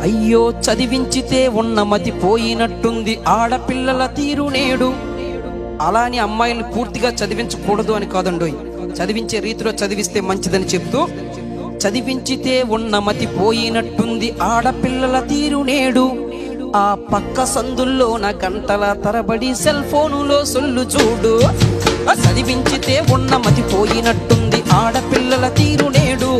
అయ్యో చదివించితే ఉన్న మతి పోయినట్టుంది ఆడపిల్లల తీరు నేడు. అలా అని అమ్మాయిల్ని పూర్తిగా చదివించకూడదు అని కాదండోయ్, చదివించే రీతిలో చదివిస్తే మంచిదని చెప్తూ, చదివించితే ఉన్న మతి పోయినట్టుంది ఆడపిల్లల తీరు నేడు. ఆ పక్క సందుల్లోన గంటల తరబడి సెల్ ఫోనులో సొల్లు చూడు. చదివించితే ఉన్న మతి పోయినట్టుంది ఆడపిల్లల తీరు నేడు.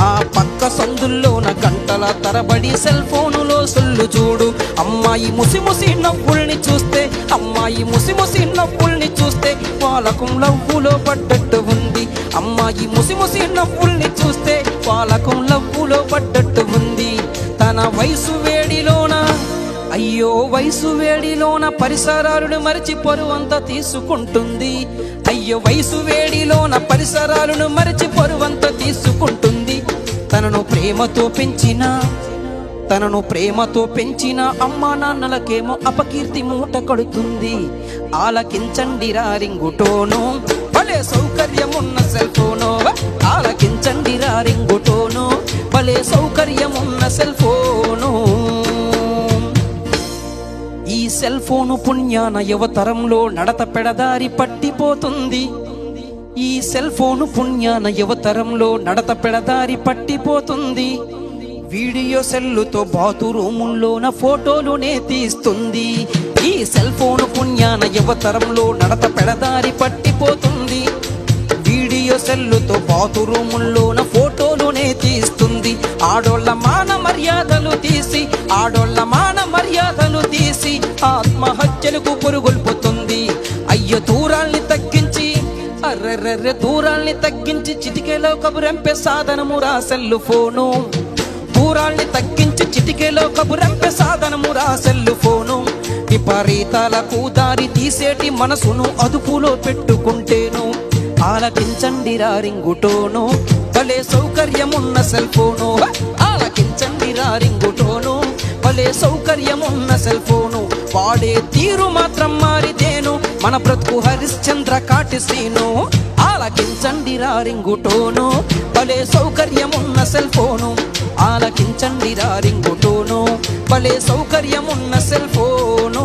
ఆ పక్క సందుల్లోన గంటల తరబడి సెల్ ఫోనులో సొల్లు చూడు. అమ్మాయి ముసిముసి నవ్వుల్ని చూస్తే, అమ్మాయి ముసిముసి నవ్వుల్ని చూస్తే పాలకం లవ్వులో పడ్డట్టు ఉంది. అమ్మాయి ముసిముసి నవ్వుల్ని చూస్తే పాలకం లవ్వులో పడ్డట్టు ఉంది. తన వయసు వేడిలోన, అయ్యో వయసు వేడిలోన పరిసరాలను మరిచి పరువంతా తీసుకుంటుంది. అయ్యో వయసు వేడిలోన పరిసరాలను మరిచి పరువంతా తీసుకుంటుంది. తనను ప్రేమతో పెంచిన అమ్మా నాన్నలకేమో అపకీర్తి మూట కడుతుంది. ఆలకించండి రింగుటోను, భలే సౌకర్యమున్న సెల్ ఫోను. ఆలకించండి రింగుటోను, భలే సౌకర్యమున్న సెల్ ఫోను. ఈ సెల్ ఫోను పుణ్యాన యువతరంలో నడత పెడదారి పట్టిపోతుంది. ఈ సెల్ ఫోను పుణ్యాన యువతరంలో నడత పెడదారి పట్టిపోతుంది. వీడియో సెల్లుతో బాతురూముల్లోన ఫోటోలునే తీస్తుంది. ఈ సెల్ ఫోను పుణ్యాన యువతరంలో నడత పెడదారి పట్టిపోతుంది. వీడియో సెల్లుతో బాతురూముల్లోన ఫోటోలునే తీస్తుంది. ఆడోళ్ళ మాన మర్యాదలు తీసి, ఆడోళ్ళ మాన మర్యాదలు తీసి ఆత్మహత్యలకు పురుగొల్పుతుంది. అయ్యో దూరాల్ని తగ్గించి, అర్రెర్రె దూరాల్ని తగ్గించి చిటికెలో కబురంపే సాధనమురా సెల్లు ఫోను. దూరాల్ని తగ్గించి చిటికెలో కబురంపే సాధనమురా సెల్లు ఫోను. విపరీతాలకు దారి తీసేటి మనసును అదుపులో పెట్టుకుంటేను. ఆలకించండి రింగుటోను, భలే సౌకర్యమున్న సెల్ ఫోను. ఆలకించండి రింగుటోను, భలే సౌకర్యమున్న సెల్ ఫోను. వాడే తీరు మాత్రం మారితేను మన బ్రతుకు హరిశ్చంద్ర కాటిసీను. ఆలకించండి రింగుటోను, భలే సౌకర్యమున్న సెల్ ఫోను. ఆలకించండి రింగుటోను, భలే సౌకర్యమున్న సెల్ ఫోను.